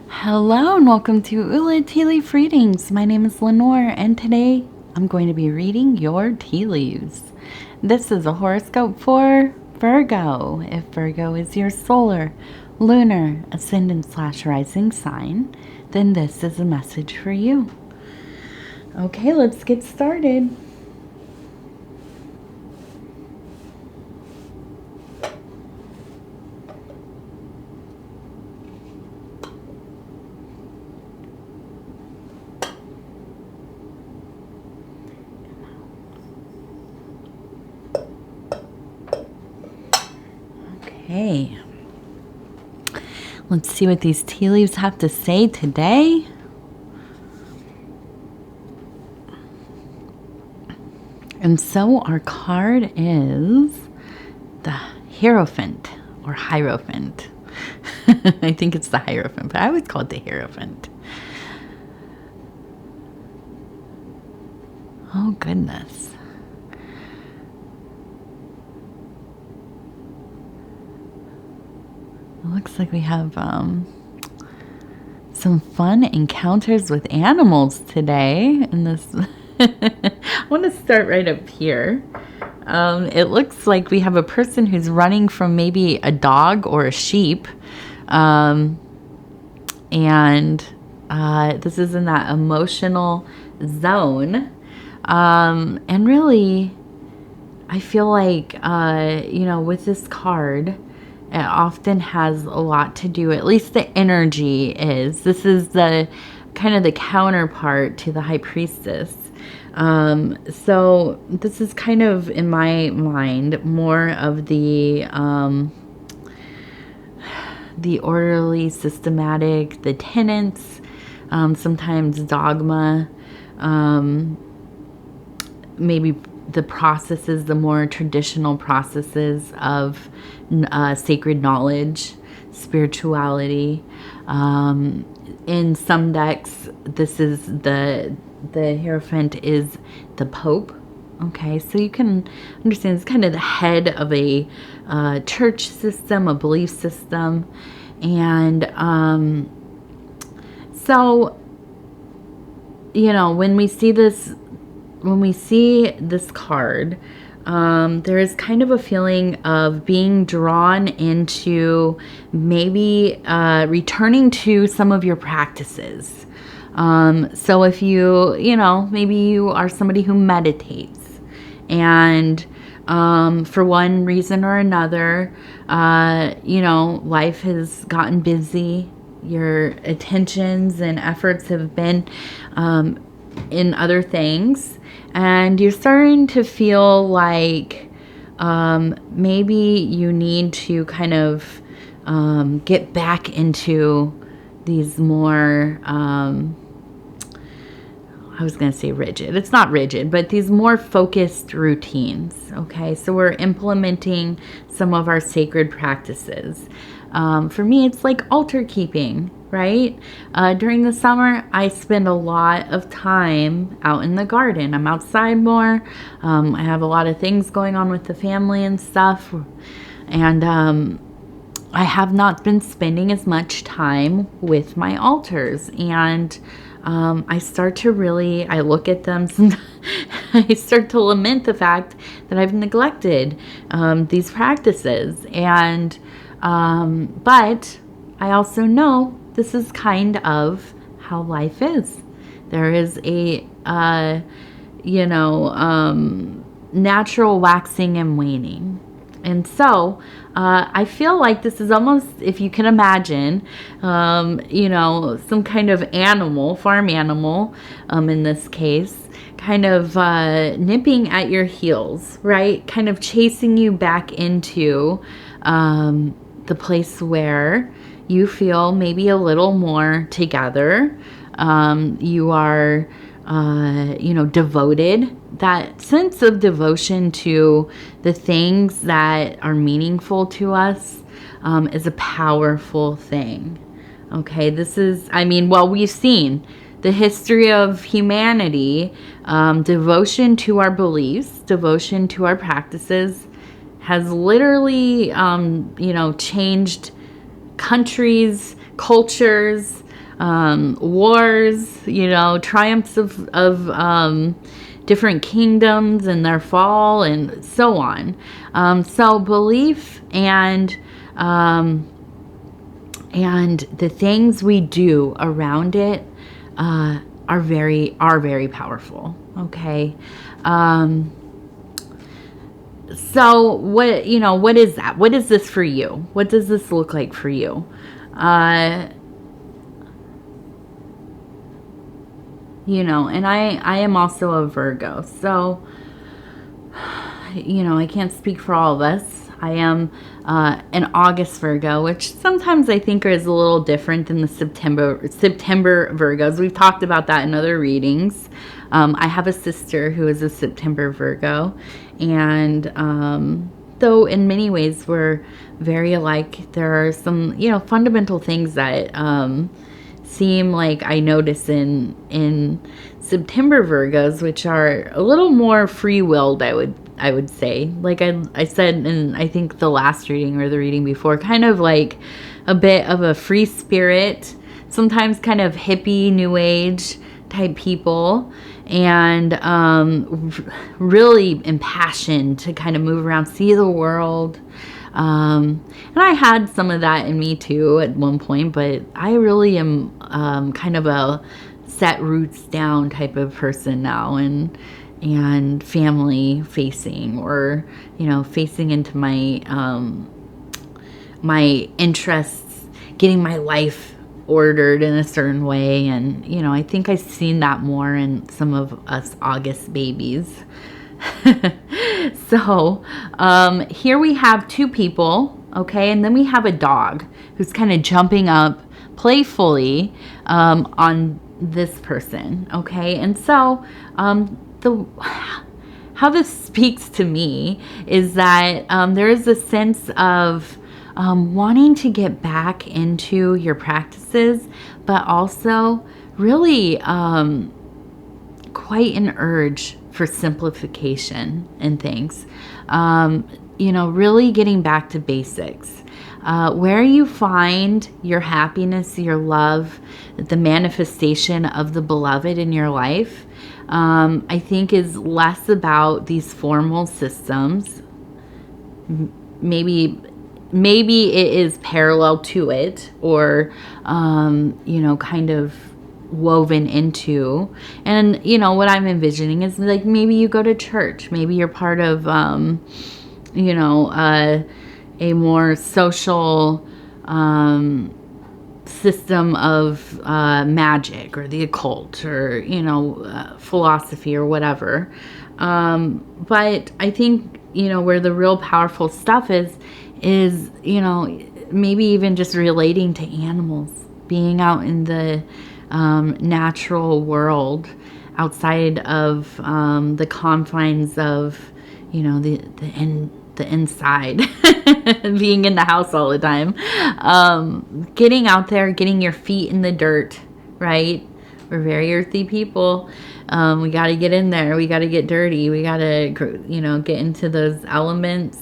Hello and welcome to Ula Tea Leaf Readings. My name is Lenor and today I'm going to be reading your tea leaves. This is a horoscope for Virgo. If Virgo is your solar, lunar, ascendant/rising sign, then this is a message for you. Okay, let's get started. Okay, let's see what these tea leaves have to say today. And so our card is the Hierophant or Hierophant. I think it's the Hierophant, but I always call it the Hierophant. Oh, goodness. It looks like we have some fun encounters with animals today in this. I want to start right up here. It looks like we have a person who's running from maybe a dog or a sheep. And this is in that emotional zone. And really, I feel like, with this card, it often has a lot to do, at least the energy is. This is the kind of the counterpart to the High Priestess. So this is kind of, in my mind, more of the orderly, systematic, the tenets, sometimes dogma, maybe the processes, the more traditional processes of sacred knowledge, spirituality. In some decks, this is the Hierophant is the Pope. Okay, so you can understand it's kind of the head of a church system, a belief system. And so, when we see this card, there is kind of a feeling of being drawn into maybe returning to some of your practices. So if maybe you are somebody who meditates and for one reason or another, life has gotten busy. Your attentions and efforts have been in other things. And you're starting to feel like maybe you need to kind of get back into these more, I was going to say rigid. It's not rigid, but these more focused routines. Okay, so we're implementing some of our sacred practices. For me, it's like altar keeping, right? During the summer, I spend a lot of time out in the garden. I'm outside more. I have a lot of things going on with the family and stuff. And I have not been spending as much time with my altars. And I start to I look at them, I start to lament the fact that I've neglected these practices. And but I also know this is kind of how life is. There is a, natural waxing and waning. And so I feel like this is almost, if you can imagine, some kind of animal, farm animal, in this case, kind of nipping at your heels, right? Kind of chasing you back into the place where you feel maybe a little more together. You are, devoted. That sense of devotion to the things that are meaningful to us is a powerful thing. Okay, this is, we've seen the history of humanity, devotion to our beliefs, devotion to our practices has literally, changed countries, cultures, wars, triumphs of different kingdoms and their fall and so on. So belief and the things we do around it are very powerful. Okay. So what is that? What is this for you? What does this look like for you? And I am also a Virgo. So, I can't speak for all of us. I am an August Virgo, which sometimes I think is a little different than the September Virgos. We've talked about that in other readings. I have a sister who is a September Virgo, and though in many ways we're very alike, there are some fundamental things that seem like I notice in September Virgos, which are a little more free-willed, I would say. Like I said in, I think, the last reading or the reading before, kind of like a bit of a free spirit, sometimes kind of hippie, new age type people, and really impassioned to kind of move around, see the world. And I had some of that in me too at one point, but I really am kind of a set roots down type of person now, and family facing, or facing into my my interests, getting my life ordered in a certain way. And I think I've seen that more in some of us August babies. So here we have two people, okay, and then we have a dog who's kind of jumping up playfully on this person, okay. And so how this speaks to me is that there is a sense of wanting to get back into your practices, but also really quite an urge for simplification and things. Really getting back to basics. Where you find your happiness, your love, the manifestation of the beloved in your life, I think is less about these formal systems. Maybe it is parallel to it, or kind of woven into. And what I'm envisioning is like, maybe you go to church, maybe you're part of a more social system of magic, or the occult, or philosophy, or whatever. But I think where the real powerful stuff is maybe even just relating to animals, being out in the natural world, outside of the confines of the inside, being in the house all the time, getting out there, getting your feet in the dirt, right? We're very earthy people. We got to get in there. We got to get dirty. We got to, get into those elements.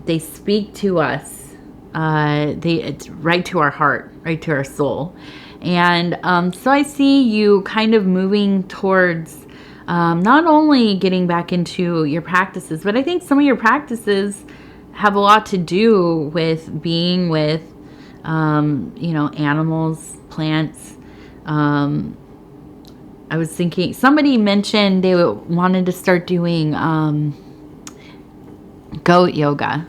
They speak to us. It's right to our heart, right to our soul. And so I see you kind of moving towards not only getting back into your practices, but I think some of your practices have a lot to do with being with, animals, plants. I was thinking, somebody mentioned they wanted to start doing goat yoga.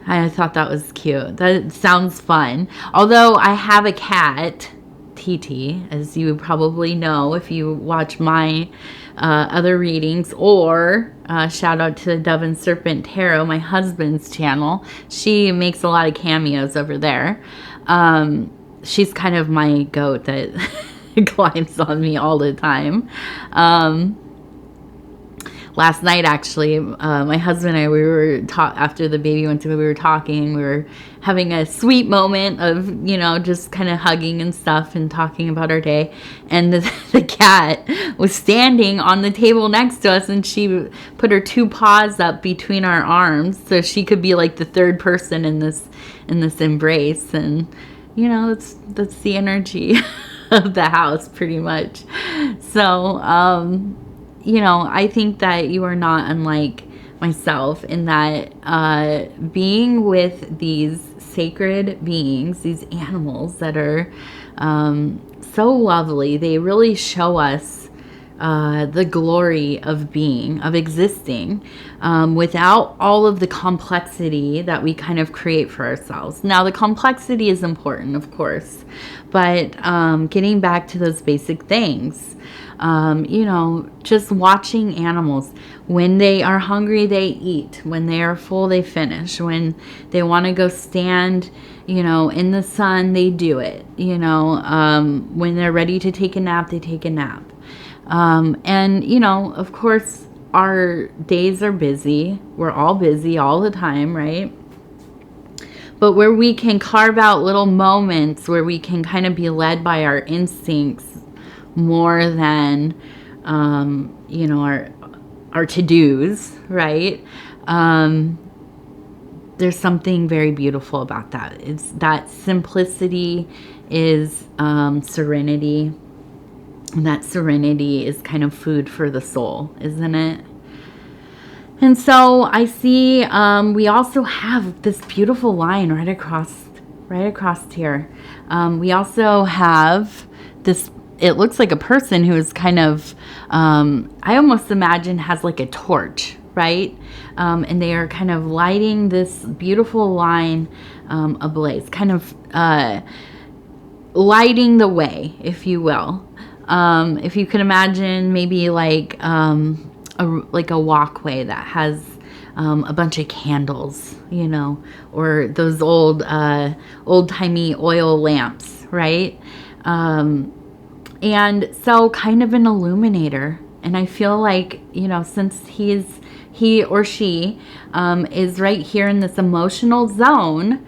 I thought that was cute. That sounds fun. Although I have a cat, TT, as you probably know if you watch my other readings, or shout out to Dove and Serpent Tarot, my husband's channel. She makes a lot of cameos over there. She's kind of my goat that climbs on me all the time. Last night, actually, my husband and I, we were after the baby went to bed, we were talking. We were having a sweet moment of, just kind of hugging and stuff and talking about our day. And the cat was standing on the table next to us, and she put her two paws up between our arms so she could be like the third person in this embrace. And You know, that's the energy of the house pretty much. So, you know, I think that you are not unlike myself in that being with these sacred beings, these animals that are so lovely, they really show us the glory of being, of existing, without all of the complexity that we kind of create for ourselves. Now, the complexity is important, of course, but getting back to those basic things, you know, just watching animals. When they are hungry, they eat. When they are full, they finish. When they want to go stand, you know, in the sun, they do it. You know, when they're ready to take a nap, they take a nap. And, you know, of course, our days are busy. We're all busy all the time, right? But where we can carve out little moments where we can kind of be led by our instincts more than, you know, our to-dos, right? There's something very beautiful about that. It's that simplicity is serenity. And that serenity is kind of food for the soul, isn't it? And so I see we also have this beautiful line right across here. We also have this, it looks like a person who is kind of, I almost imagine has like a torch, right? And they are kind of lighting this beautiful line ablaze, kind of lighting the way, if you will. If you can imagine maybe like a walkway that has a bunch of candles, you know, or those old-timey oil lamps, right? And so kind of an illuminator. And I feel like, you know, since he or she is right here in this emotional zone,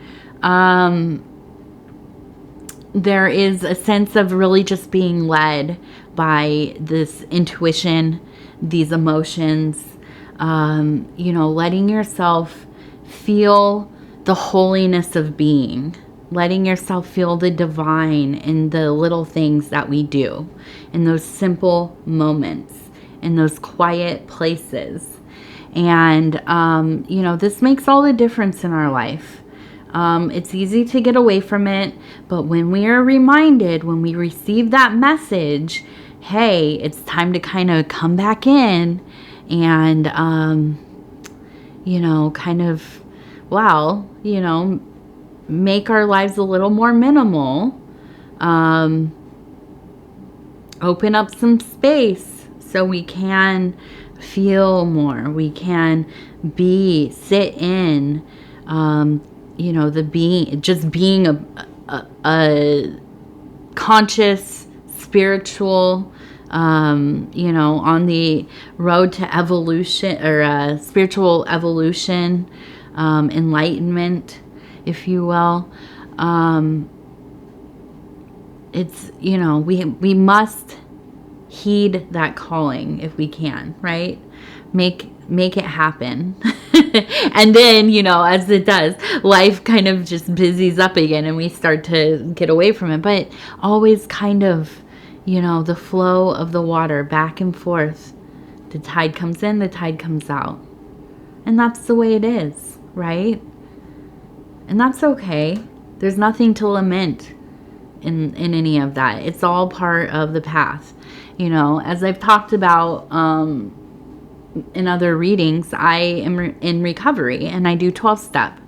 there is a sense of really just being led by this intuition, these emotions, you know, letting yourself feel the holiness of being, letting yourself feel the divine in the little things that we do, in those simple moments, in those quiet places. And, you know, this makes all the difference in our life. It's easy to get away from it, but when we are reminded, when we receive that message, hey, it's time to kind of come back in and, you know, kind of, well, you know, make our lives a little more minimal, open up some space so we can feel more, we can sit in, you know, just being a conscious, spiritual, you know, on the road to evolution or spiritual evolution, enlightenment, if you will. It's, you know, we must heed that calling if we can, right? Make it happen. And then, you know, as it does, life kind of just busies up again and we start to get away from it. But always kind of, you know, the flow of the water back and forth. The tide comes in, the tide comes out. And that's the way it is, right? And that's okay. There's nothing to lament in any of that. It's all part of the path. You know, as I've talked about in other readings, I am in recovery and I do 12-step.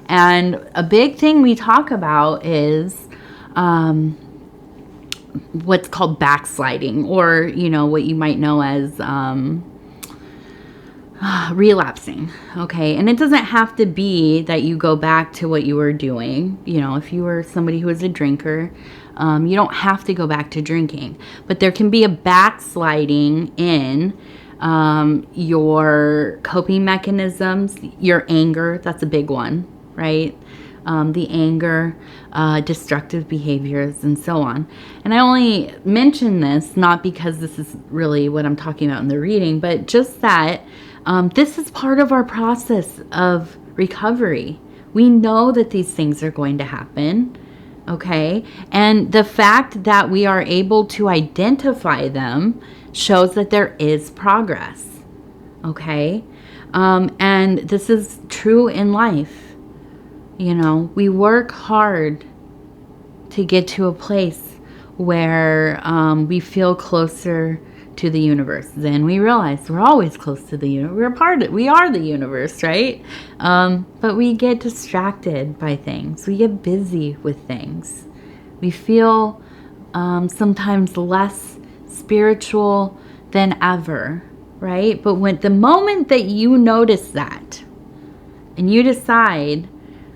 And a big thing we talk about is what's called backsliding, or, you know, what you might know as relapsing. Okay. And it doesn't have to be that you go back to what you were doing. You know, if you were somebody who was a drinker, you don't have to go back to drinking, but there can be a backsliding in your coping mechanisms, your anger. That's a big one, right? The anger, destructive behaviors, and so on. And I only mention this not because this is really what I'm talking about in the reading, but just that this is part of our process of recovery. We know that these things are going to happen. Okay. And the fact that we are able to identify them shows that there is progress. Okay. And this is true in life. You know, we work hard to get to a place where we feel closer to the universe. Then we realize we're always close to the universe. We are the universe, right? But we get distracted by things. We get busy with things. We feel sometimes less spiritual than ever, right? But when the moment that you notice that and you decide,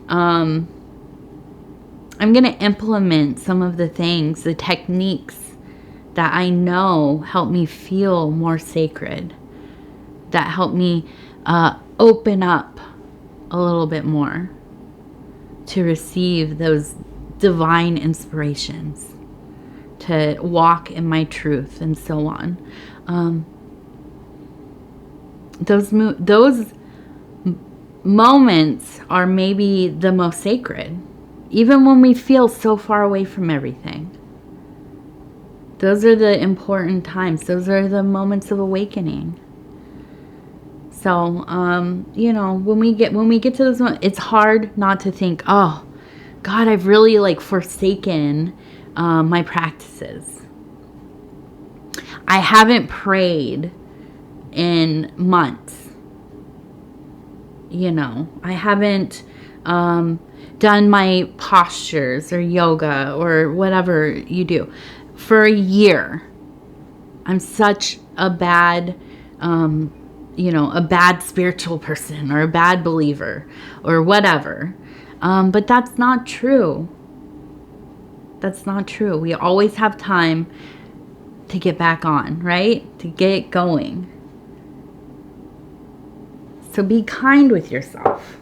I'm going to implement some of the things, the techniques that I know help me feel more sacred, that help me open up a little bit more to receive those divine inspirations, to walk in my truth, and so on. Those moments are maybe the most sacred, even when we feel so far away from everything. Those are the important times. Those are the moments of awakening. So, you know, when we get to this moment, it's hard not to think, oh, God, I've really like forsaken my practices. I haven't prayed in months. You know, I haven't done my postures or yoga or whatever you do for a year. I'm such a bad, a bad spiritual person or a bad believer or whatever. But that's not true. That's not true. We always have time to get back on, right? To get going. So be kind with yourself.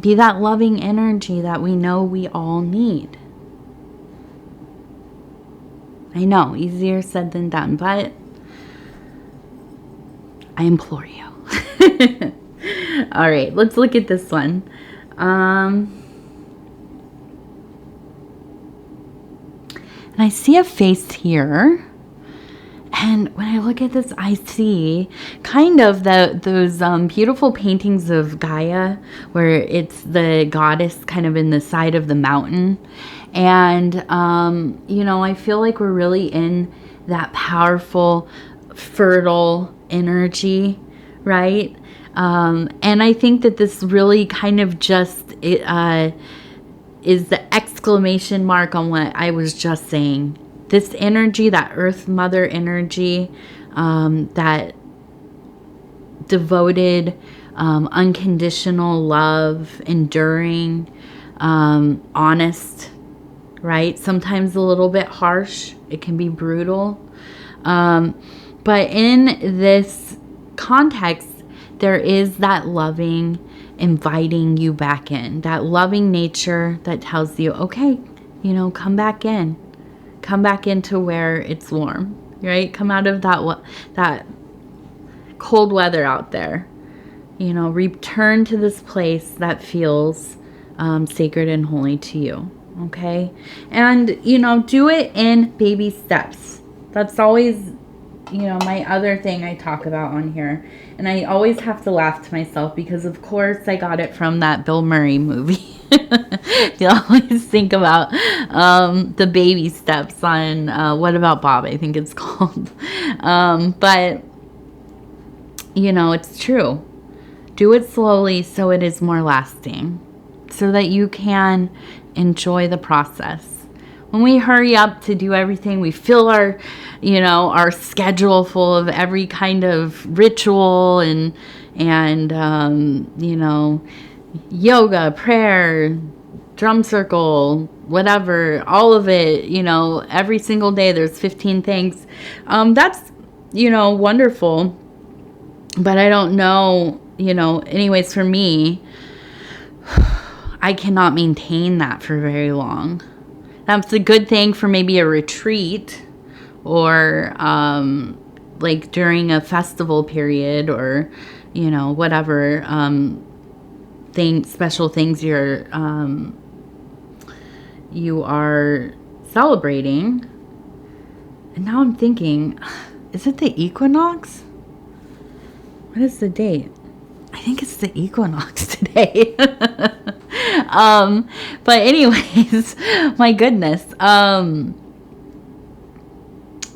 Be that loving energy that we know we all need. I know, easier said than done, but I implore you. All right, let's look at this one. And I see a face here. And when I look at this, I see kind of those beautiful paintings of Gaia, where it's the goddess kind of in the side of the mountain. And, I feel like we're really in that powerful, fertile energy, right? And I think that this really kind of just is the exclamation mark on what I was just saying. This energy, that Earth Mother energy, that devoted, unconditional love, enduring, honest, right? Sometimes a little bit harsh. It can be brutal. But in this context, there is that loving, inviting you back in. That loving nature that tells you, okay, come back in. Come back into where it's warm, right? Come out of that cold weather out there. Return to this place that feels sacred and holy to you, okay? And, do it in baby steps. That's always, my other thing I talk about on here. And I always have to laugh to myself because, of course, I got it from that Bill Murray movie. You always think about the baby steps on What About Bob, I think it's called. But, it's true. Do it slowly so it is more lasting, so that you can enjoy the process. When we hurry up to do everything, we fill our schedule full of every kind of ritual and yoga, prayer, drum circle, whatever, all of it, every single day there's 15 things. That's, wonderful. But I don't know, anyways, for me, I cannot maintain that for very long. That's a good thing for maybe a retreat or like during a festival period or, whatever. special things you are celebrating. And now I'm thinking, is it the equinox? What is the date? I think it's the equinox today. But anyways, my goodness.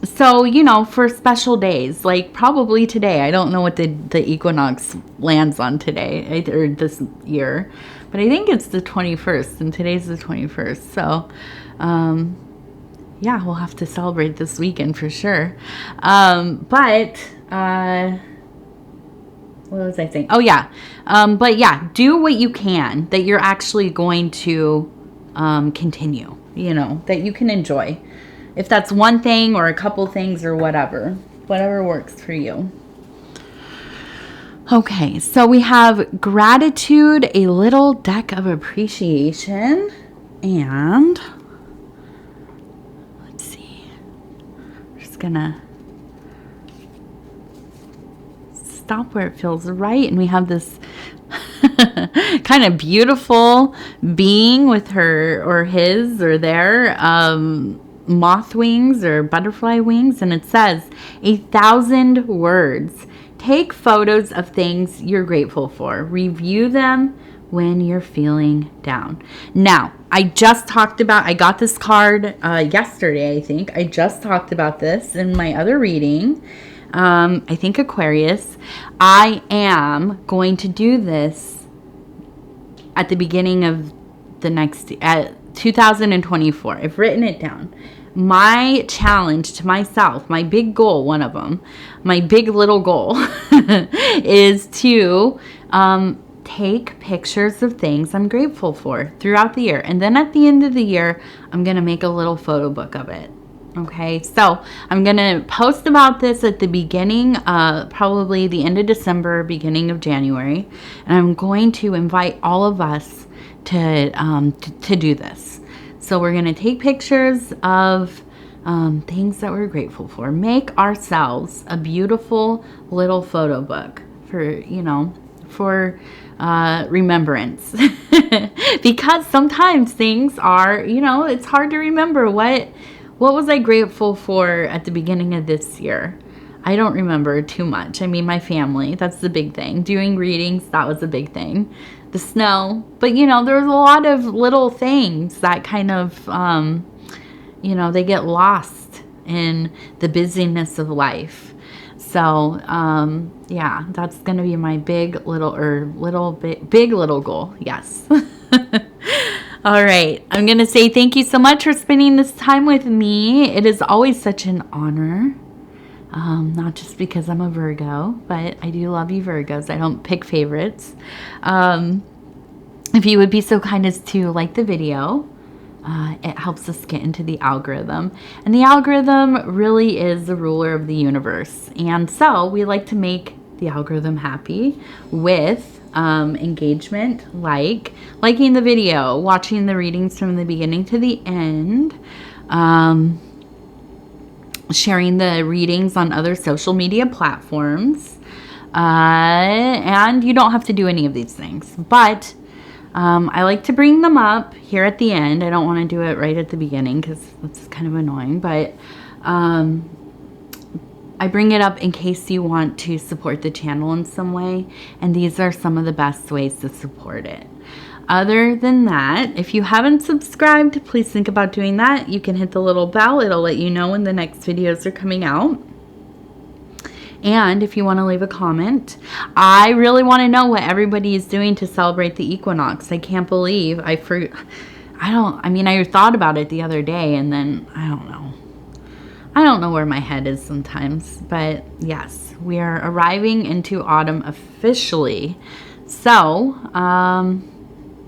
So, you know, for special days, like probably today, I don't know what the equinox lands on today or this year, but I think it's the 21st, and today's the 21st. So, yeah, we'll have to celebrate this weekend for sure. What was I saying? Oh, yeah. But yeah, do what you can that you're actually going to continue, you know, that you can enjoy. If that's one thing or a couple things or whatever works for you. Okay, so we have gratitude, a little deck of appreciation, and let's see. I'm just gonna stop where it feels right, and we have this kind of beautiful being with her or his or their moth wings or butterfly wings, and it says 1,000 words. Take photos of things you're grateful for. Review them when you're feeling down. Now, I got this card yesterday, I think. I just talked about this in my other reading. I think Aquarius. I am going to do this at the beginning of the next 2024. I've written it down. My challenge to myself, my big goal, one of them, my big little goal is to take pictures of things I'm grateful for throughout the year. And then at the end of the year, I'm going to make a little photo book of it. Okay, so I'm going to post about this at the beginning, probably the end of December, beginning of January. And I'm going to invite all of us to do this. So we're going to take pictures of things that we're grateful for. Make ourselves a beautiful little photo book for remembrance. Because sometimes things are, it's hard to remember. What was I grateful for at the beginning of this year? I don't remember too much. I mean, my family, that's the big thing. Doing readings, that was a big thing. The snow. But, there was a lot of little things that kind of, they get lost in the busyness of life. So, yeah, that's going to be my big little goal. Yes. All right. I'm going to say thank you so much for spending this time with me. It is always such an honor. Not just because I'm a Virgo, but I do love you Virgos. I don't pick favorites. If you would be so kind as to like the video, it helps us get into the algorithm. And the algorithm really is the ruler of the universe. And so we like to make the algorithm happy with engagement, liking the video, watching the readings from the beginning to the end, sharing the readings on other social media platforms. And you don't have to do any of these things. But I like to bring them up here at the end. I don't want to do it right at the beginning because that's kind of annoying. But I bring it up in case you want to support the channel in some way. And these are some of the best ways to support it. Other than that, if you haven't subscribed, please think about doing that. You can hit the little bell. It'll let you know when the next videos are coming out. And if you want to leave a comment, I really want to know what everybody is doing to celebrate the equinox. I can't believe I thought about it the other day, and then I don't know where my head is sometimes. But yes, we are arriving into autumn officially. So,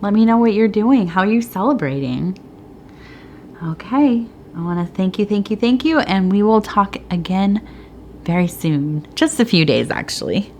let me know what you're doing. How are you celebrating? Okay. I want to thank you. And we will talk again very soon. Just a few days, actually.